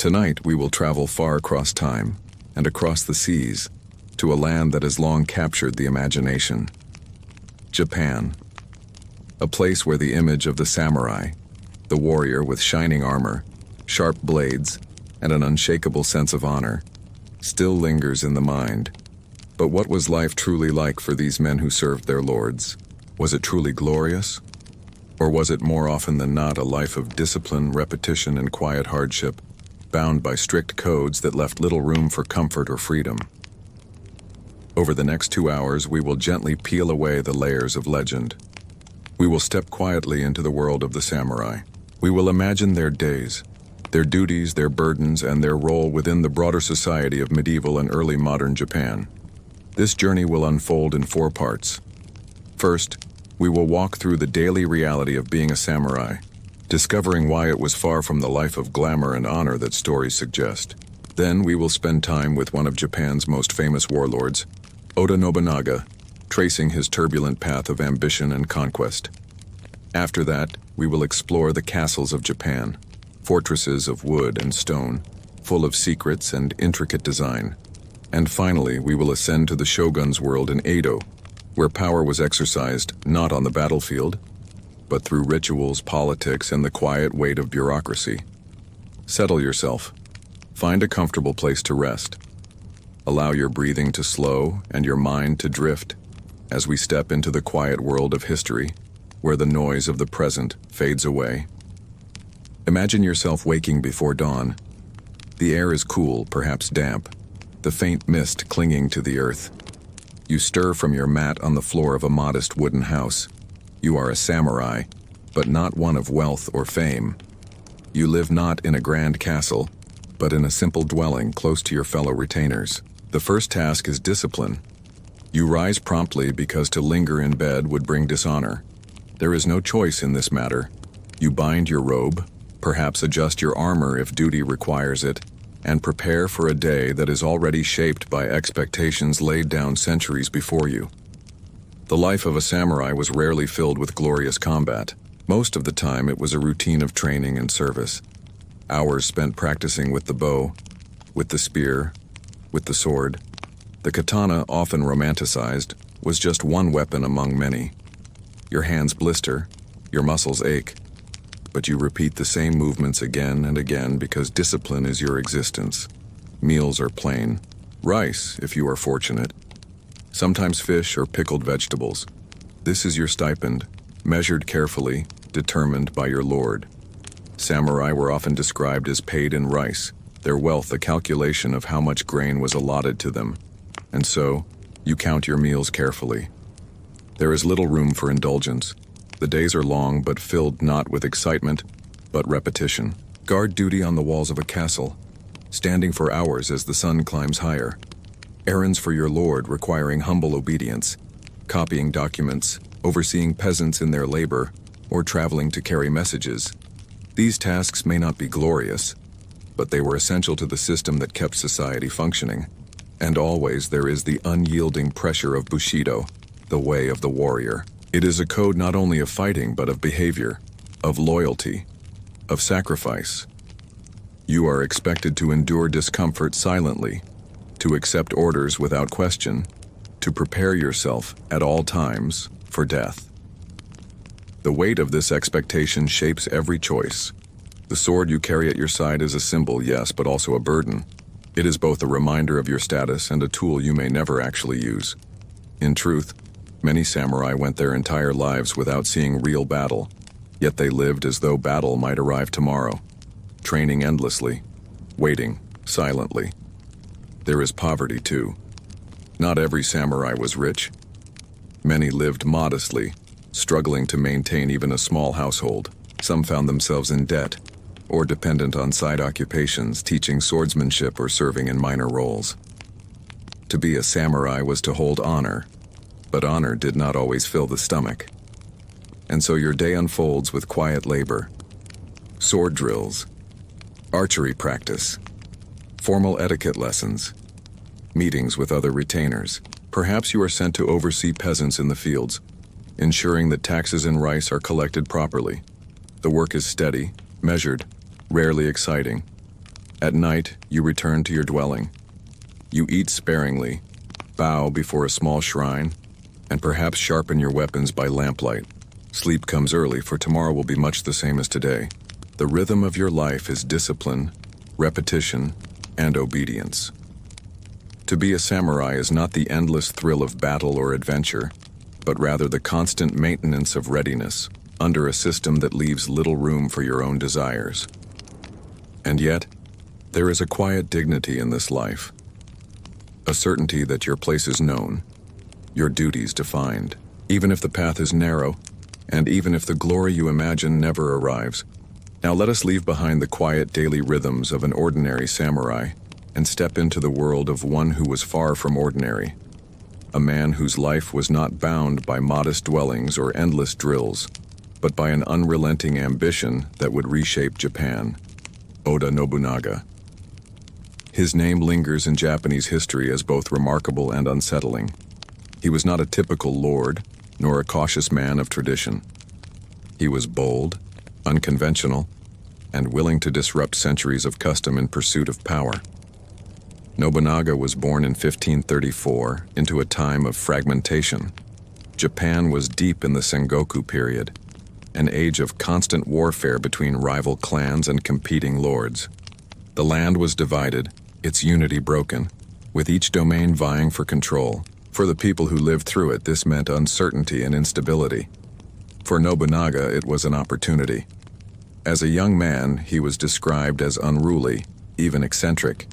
Tonight we will travel far across time and across the seas to a land that has long captured the imagination. Japan. A place where the image of the samurai, the warrior with shining armor, sharp blades, and an unshakable sense of honor, still lingers in the mind. But what was life truly like for these men who served their lords? Was it truly glorious? Or was it more often than not a life of discipline, repetition, and quiet hardship, bound by strict codes that left little room for comfort or freedom? Over the next 2 hours, we will gently peel away the layers of legend. We will step quietly into the world of the samurai. We will imagine their days, their duties, their burdens, and their role within the broader society of medieval and early modern Japan. This journey will unfold in 4 parts. First, we will walk through the daily reality of being a samurai, discovering why it was far from the life of glamour and honor that stories suggest. Then we will spend time with one of Japan's most famous warlords, Oda Nobunaga, tracing his turbulent path of ambition and conquest. After that, we will explore the castles of Japan, fortresses of wood and stone, full of secrets and intricate design. And finally, we will ascend to the shogun's world in Edo, where power was exercised not on the battlefield, but through rituals, politics, and the quiet weight of bureaucracy. Settle yourself. Find a comfortable place to rest. Allow your breathing to slow and your mind to drift as we step into the quiet world of history, where the noise of the present fades away. Imagine yourself waking before dawn. The air is cool, perhaps damp, the faint mist clinging to the earth. You stir from your mat on the floor of a modest wooden house. You are a samurai, but not one of wealth or fame. You live not in a grand castle, but in a simple dwelling close to your fellow retainers. The first task is discipline. You rise promptly because to linger in bed would bring dishonor. There is no choice in this matter. You bind your robe, perhaps adjust your armor if duty requires it, and prepare for a day that is already shaped by expectations laid down centuries before you. The life of a samurai was rarely filled with glorious combat. Most of the time it was a routine of training and service. Hours spent practicing with the bow, with the spear, with the sword. The katana, often romanticized, was just one weapon among many. Your hands blister, your muscles ache, but you repeat the same movements again and again because discipline is your existence. Meals are plain. Rice, if you are fortunate. Sometimes fish or pickled vegetables. This is your stipend, measured carefully, determined by your lord. Samurai were often described as paid in rice, their wealth a calculation of how much grain was allotted to them. And so, you count your meals carefully. There is little room for indulgence. The days are long, but filled not with excitement, but repetition. Guard duty on the walls of a castle, standing for hours as the sun climbs higher. Errands for your lord requiring humble obedience, copying documents, overseeing peasants in their labor, or traveling to carry messages. These tasks may not be glorious, but they were essential to the system that kept society functioning. And always there is the unyielding pressure of Bushido, the way of the warrior. It is a code not only of fighting, but of behavior, of loyalty, of sacrifice. You are expected to endure discomfort silently, to accept orders without question, to prepare yourself at all times for death. The weight of this expectation shapes every choice. The sword you carry at your side is a symbol, yes, but also a burden. It is both a reminder of your status and a tool you may never actually use. In truth, many samurai went their entire lives without seeing real battle, yet they lived as though battle might arrive tomorrow, training endlessly, waiting silently. There is poverty too. Not every samurai was rich. Many lived modestly, struggling to maintain even a small household. Some found themselves in debt, or dependent on side occupations, teaching swordsmanship or serving in minor roles. To be a samurai was to hold honor, but honor did not always fill the stomach. And so your day unfolds with quiet labor, sword drills, archery practice, formal etiquette lessons, meetings with other retainers. Perhaps you are sent to oversee peasants in the fields, ensuring that taxes and rice are collected properly. The work is steady, measured, rarely exciting. At night, you return to your dwelling. You eat sparingly, bow before a small shrine, and perhaps sharpen your weapons by lamplight. Sleep comes early, for tomorrow will be much the same as today. The rhythm of your life is discipline, repetition, and obedience. To be a samurai is not the endless thrill of battle or adventure, but rather the constant maintenance of readiness under a system that leaves little room for your own desires. And yet, there is a quiet dignity in this life, a certainty that your place is known, your duties defined, even if the path is narrow, and even if the glory you imagine never arrives. Now let us leave behind the quiet daily rhythms of an ordinary samurai and step into the world of one who was far from ordinary, a man whose life was not bound by modest dwellings or endless drills, but by an unrelenting ambition that would reshape Japan. Oda Nobunaga. His name lingers in Japanese history as both remarkable and unsettling. He was not a typical lord, nor a cautious man of tradition. He was bold, unconventional, and willing to disrupt centuries of custom in pursuit of power. Nobunaga was born in 1534 into a time of fragmentation. Japan was deep in the Sengoku period, an age of constant warfare between rival clans and competing lords. The land was divided, its unity broken, with each domain vying for control. For the people who lived through it, this meant uncertainty and instability. For Nobunaga, it was an opportunity. As a young man, he was described as unruly, even eccentric.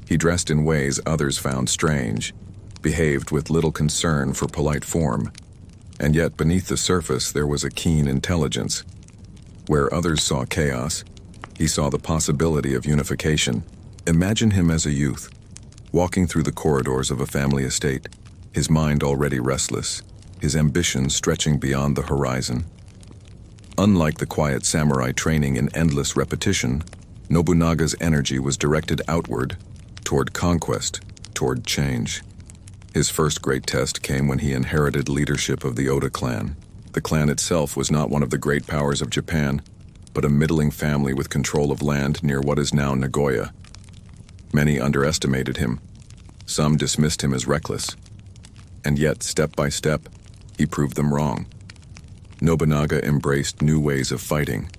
He dressed in ways others found strange, behaved with little concern for polite form, and yet beneath the surface there was a keen intelligence. Where others saw chaos, he saw the possibility of unification. Imagine him as a youth, walking through the corridors of a family estate, his mind already restless, his ambition stretching beyond the horizon. Unlike the quiet samurai training in endless repetition, Nobunaga's energy was directed outward, toward conquest, toward change. His first great test came when he inherited leadership of the Oda clan. The clan itself was not one of the great powers of Japan, but a middling family with control of land near what is now Nagoya. Many underestimated him. Some dismissed him as reckless. And yet, step by step, he proved them wrong. Nobunaga embraced new ways of fighting.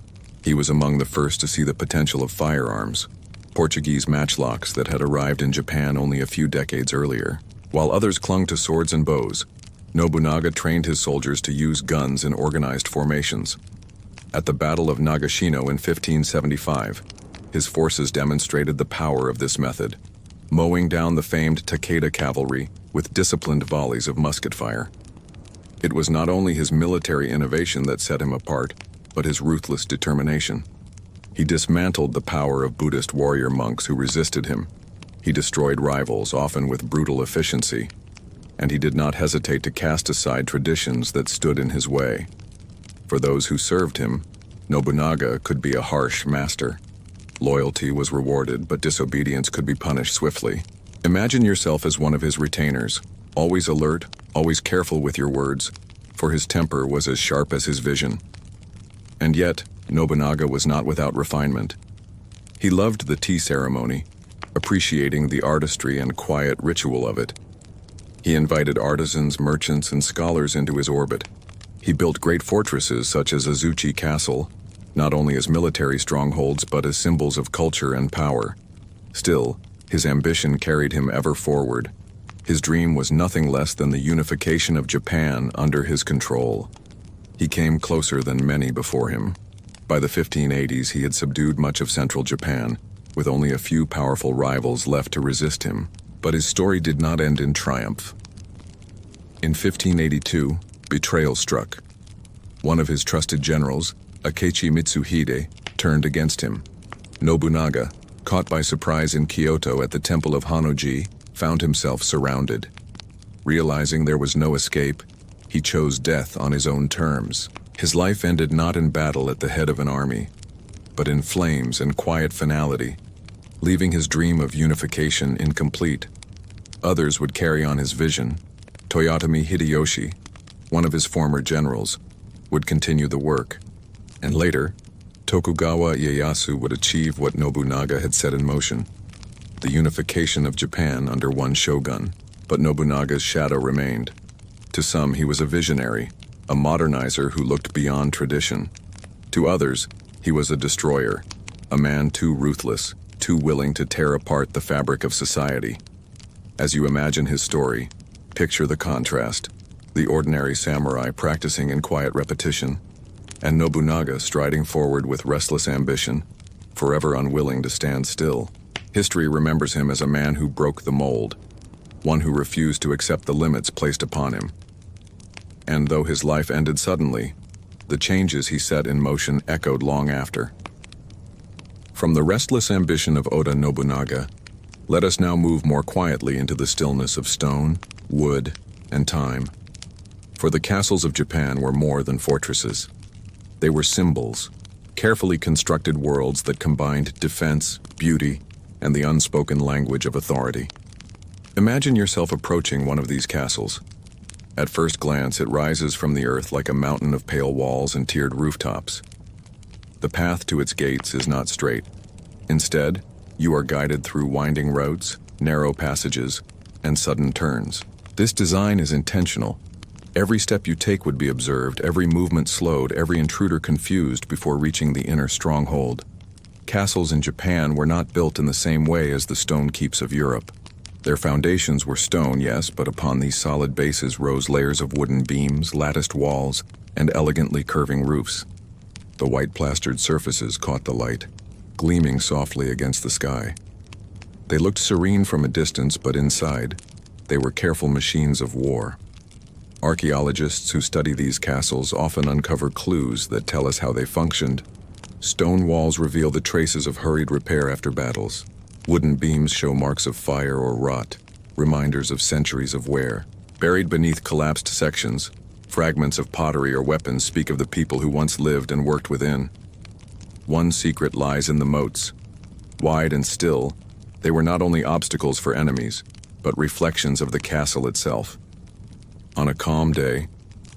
He was among the first to see the potential of firearms, Portuguese matchlocks that had arrived in Japan only a few decades earlier. While others clung to swords and bows, Nobunaga trained his soldiers to use guns in organized formations. At the Battle of Nagashino in 1575, his forces demonstrated the power of this method, mowing down the famed Takeda cavalry with disciplined volleys of musket fire. It was not only his military innovation that set him apart, but his ruthless determination. He dismantled the power of Buddhist warrior monks who resisted him. He destroyed rivals, often with brutal efficiency, and he did not hesitate to cast aside traditions that stood in his way. For those who served him, Nobunaga could be a harsh master. Loyalty was rewarded, but disobedience could be punished swiftly. Imagine yourself as one of his retainers, always alert, always careful with your words, for his temper was as sharp as his vision. And yet, Nobunaga was not without refinement. He loved the tea ceremony, appreciating the artistry and quiet ritual of it. He invited artisans, merchants, and scholars into his orbit. He built great fortresses such as Azuchi Castle, not only as military strongholds but as symbols of culture and power. Still, his ambition carried him ever forward. His dream was nothing less than the unification of Japan under his control. He came closer than many before him. By the 1580s, he had subdued much of central Japan, with only a few powerful rivals left to resist him. But his story did not end in triumph. In 1582, betrayal struck. One of his trusted generals, Akechi Mitsuhide, turned against him. Nobunaga, caught by surprise in Kyoto at the temple of Honnoji, found himself surrounded. Realizing there was no escape, he chose death on his own terms. His life ended not in battle at the head of an army, but in flames and quiet finality, leaving his dream of unification incomplete. Others would carry on his vision. Toyotomi Hideyoshi, one of his former generals, would continue the work. And later, Tokugawa Ieyasu would achieve what Nobunaga had set in motion, the unification of Japan under one shogun, but Nobunaga's shadow remained. To some, he was a visionary, a modernizer who looked beyond tradition. To others, he was a destroyer, a man too ruthless, too willing to tear apart the fabric of society. As you imagine his story, picture the contrast: the ordinary samurai practicing in quiet repetition, and Nobunaga striding forward with restless ambition, forever unwilling to stand still. History remembers him as a man who broke the mold, one who refused to accept the limits placed upon him. And though his life ended suddenly, the changes he set in motion echoed long after. From the restless ambition of Oda Nobunaga, let us now move more quietly into the stillness of stone, wood, and time. For the castles of Japan were more than fortresses. They were symbols, carefully constructed worlds that combined defense, beauty, and the unspoken language of authority. Imagine yourself approaching one of these castles. At first glance, it rises from the earth like a mountain of pale walls and tiered rooftops. The path to its gates is not straight. Instead, you are guided through winding roads, narrow passages, and sudden turns. This design is intentional. Every step you take would be observed, every movement slowed, every intruder confused before reaching the inner stronghold. Castles in Japan were not built in the same way as the stone keeps of Europe. Their foundations were stone, yes, but upon these solid bases rose layers of wooden beams, latticed walls, and elegantly curving roofs. The white plastered surfaces caught the light, gleaming softly against the sky. They looked serene from a distance, but inside, they were careful machines of war. Archaeologists who study these castles often uncover clues that tell us how they functioned. Stone walls reveal the traces of hurried repair after battles. Wooden beams show marks of fire or rot, reminders of centuries of wear. Buried beneath collapsed sections, fragments of pottery or weapons speak of the people who once lived and worked within. One secret lies in the moats. Wide and still, they were not only obstacles for enemies, but reflections of the castle itself. On a calm day,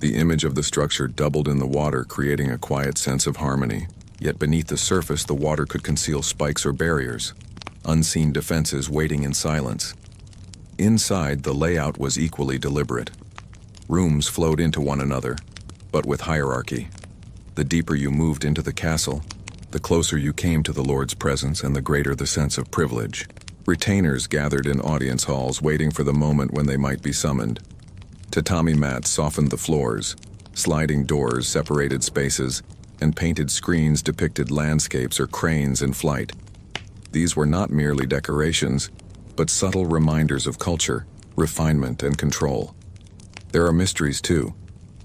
the image of the structure doubled in the water, creating a quiet sense of harmony. Yet beneath the surface, the water could conceal spikes or barriers, unseen defenses waiting in silence. Inside, the layout was equally deliberate. Rooms flowed into one another, but with hierarchy. The deeper you moved into the castle, the closer you came to the Lord's presence and the greater the sense of privilege. Retainers gathered in audience halls waiting for the moment when they might be summoned. Tatami mats softened the floors, sliding doors separated spaces, and painted screens depicted landscapes or cranes in flight. These were not merely decorations, but subtle reminders of culture, refinement, and control. There are mysteries too,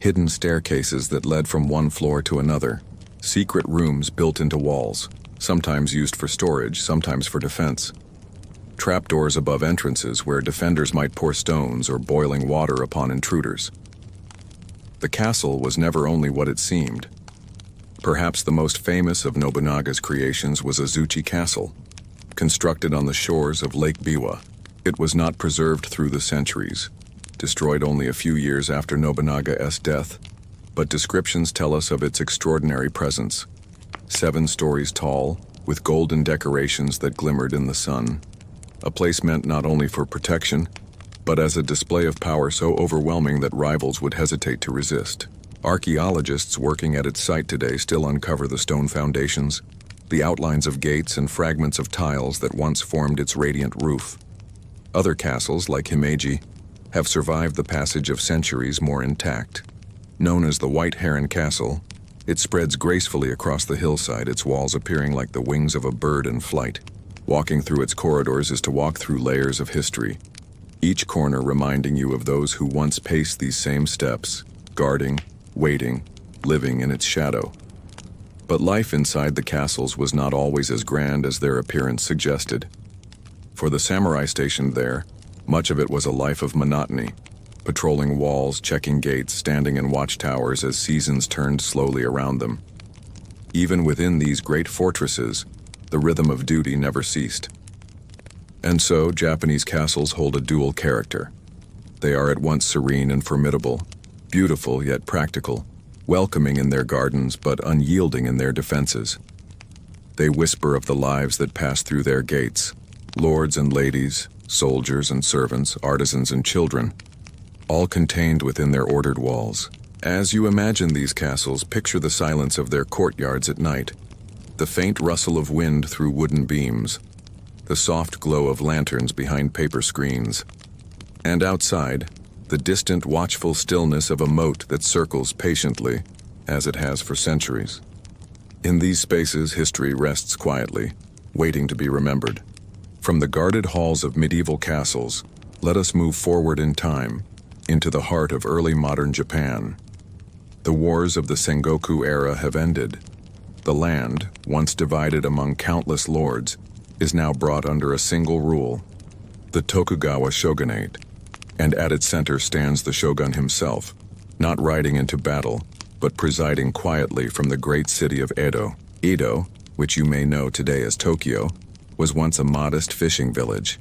hidden staircases that led from one floor to another, secret rooms built into walls, sometimes used for storage, sometimes for defense. Trapdoors above entrances where defenders might pour stones or boiling water upon intruders. The castle was never only what it seemed. Perhaps the most famous of Nobunaga's creations was Azuchi Castle, constructed on the shores of Lake Biwa. It was not preserved through the centuries, destroyed only a few years after Nobunaga's death, but descriptions tell us of its extraordinary presence. 7 stories tall, with golden decorations that glimmered in the sun. A place meant not only for protection, but as a display of power so overwhelming that rivals would hesitate to resist. Archaeologists working at its site today still uncover the stone foundations, the outlines of gates and fragments of tiles that once formed its radiant roof. Other castles, like Himeji, have survived the passage of centuries more intact. Known as the White Heron Castle, it spreads gracefully across the hillside, its walls appearing like the wings of a bird in flight. Walking through its corridors is to walk through layers of history, each corner reminding you of those who once paced these same steps, guarding, waiting, living in its shadow. But life inside the castles was not always as grand as their appearance suggested. For the samurai stationed there, much of it was a life of monotony, patrolling walls, checking gates, standing in watchtowers as seasons turned slowly around them. Even within these great fortresses, the rhythm of duty never ceased. And so, Japanese castles hold a dual character. They are at once serene and formidable, beautiful yet practical, welcoming in their gardens but unyielding in their defenses. They whisper of the lives that pass through their gates, lords and ladies, soldiers and servants, artisans and children, all contained within their ordered walls. As you imagine these castles, picture the silence of their courtyards at night, the faint rustle of wind through wooden beams, the soft glow of lanterns behind paper screens, and outside, the distant watchful stillness of a moat that circles patiently, as it has for centuries. In these spaces, history rests quietly, waiting to be remembered. From the guarded halls of medieval castles, let us move forward in time, into the heart of early modern Japan. The wars of the Sengoku era have ended. The land, once divided among countless lords, is now brought under a single rule, the Tokugawa shogunate, and at its center stands the shogun himself, not riding into battle, but presiding quietly from the great city of Edo. Edo, which you may know today as Tokyo, was once a modest fishing village.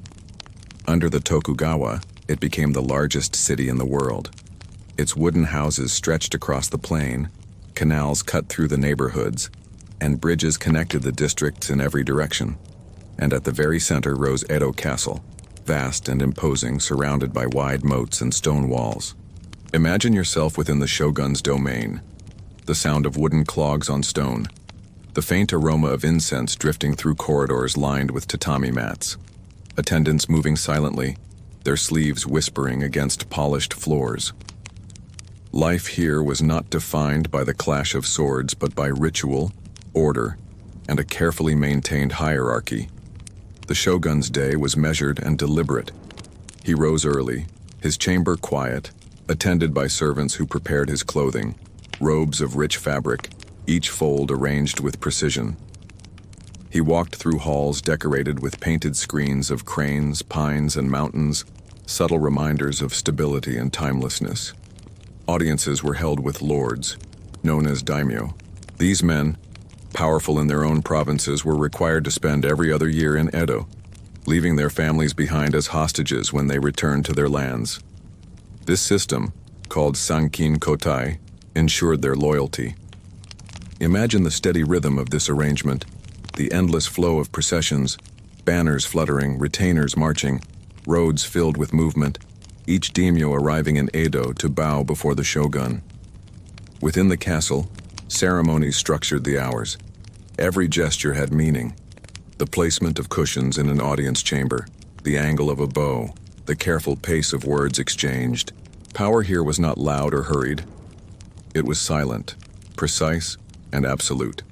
Under the Tokugawa, it became the largest city in the world. Its wooden houses stretched across the plain, canals cut through the neighborhoods, and bridges connected the districts in every direction. And at the very center rose Edo Castle, vast and imposing, surrounded by wide moats and stone walls. Imagine yourself within the shogun's domain, the sound of wooden clogs on stone, the faint aroma of incense drifting through corridors lined with tatami mats, attendants moving silently, their sleeves whispering against polished floors. Life here was not defined by the clash of swords, but by ritual, order, and a carefully maintained hierarchy. The shogun's day was measured and deliberate. He rose early, his chamber quiet, attended by servants who prepared his clothing, robes of rich fabric, each fold arranged with precision. He walked through halls decorated with painted screens of cranes, pines, and mountains, subtle reminders of stability and timelessness. Audiences were held with lords, known as daimyo. These men, powerful in their own provinces, were required to spend every other year in Edo, leaving their families behind as hostages when they returned to their lands. This system, called sankin kotai, ensured their loyalty. Imagine the steady rhythm of this arrangement, the endless flow of processions, banners fluttering, retainers marching, roads filled with movement, each daimyo arriving in Edo to bow before the shogun. Within the castle, ceremonies structured the hours. Every gesture had meaning. The placement of cushions in an audience chamber, the angle of a bow, the careful pace of words exchanged. Power here was not loud or hurried. It was silent, precise, and absolute.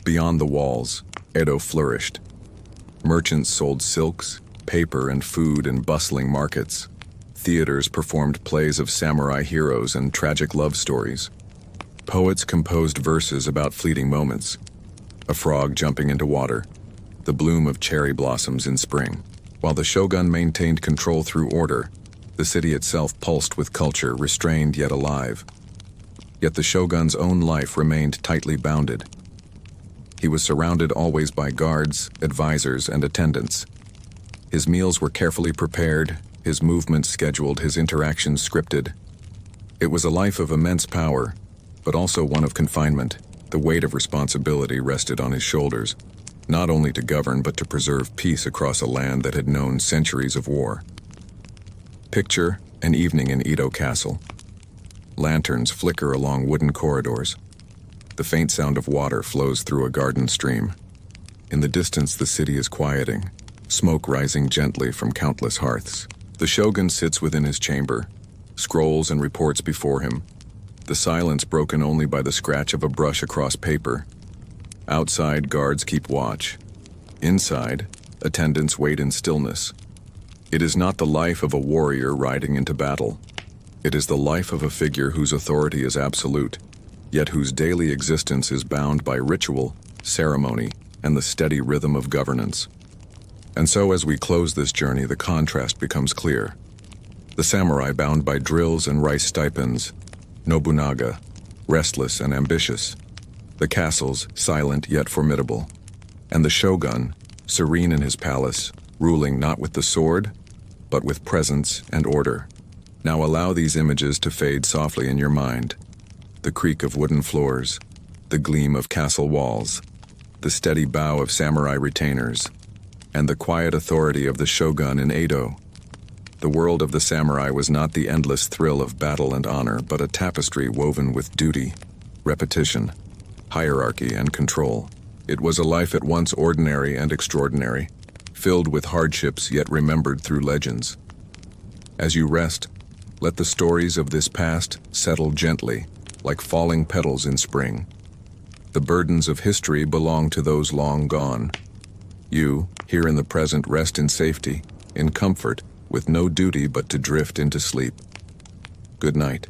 Beyond the walls, Edo flourished. Merchants sold silks, paper, and food in bustling markets. Theaters performed plays of samurai heroes and tragic love stories. Poets composed verses about fleeting moments, a frog jumping into water, the bloom of cherry blossoms in spring. While the shogun maintained control through order, the city itself pulsed with culture, restrained yet alive. Yet the shogun's own life remained tightly bounded. He was surrounded always by guards, advisors, and attendants. His meals were carefully prepared, his movements scheduled, his interactions scripted. It was a life of immense power, but also one of confinement. The weight of responsibility rested on his shoulders, not only to govern but to preserve peace across a land that had known centuries of war. Picture an evening in Edo Castle. Lanterns flicker along wooden corridors. The faint sound of water flows through a garden stream. In the distance, the city is quieting, smoke rising gently from countless hearths. The shogun sits within his chamber, scrolls and reports before him, the silence broken only by the scratch of a brush across paper. Outside, guards keep watch. Inside, attendants wait in stillness. It is not the life of a warrior riding into battle. It is the life of a figure whose authority is absolute, yet whose daily existence is bound by ritual, ceremony, and the steady rhythm of governance. And so as we close this journey, the contrast becomes clear. The samurai bound by drills and rice stipends, Nobunaga, restless and ambitious. The castles, silent yet formidable. And the shogun, serene in his palace, ruling not with the sword, but with presence and order. Now allow these images to fade softly in your mind. The creak of wooden floors, the gleam of castle walls, the steady bow of samurai retainers, and the quiet authority of the shogun in Edo. The world of the samurai was not the endless thrill of battle and honor, but a tapestry woven with duty, repetition, hierarchy, and control. It was a life at once ordinary and extraordinary, filled with hardships yet remembered through legends. As you rest, let the stories of this past settle gently, like falling petals in spring. The burdens of history belong to those long gone. You, here in the present, rest in safety, in comfort, with no duty but to drift into sleep. Good night.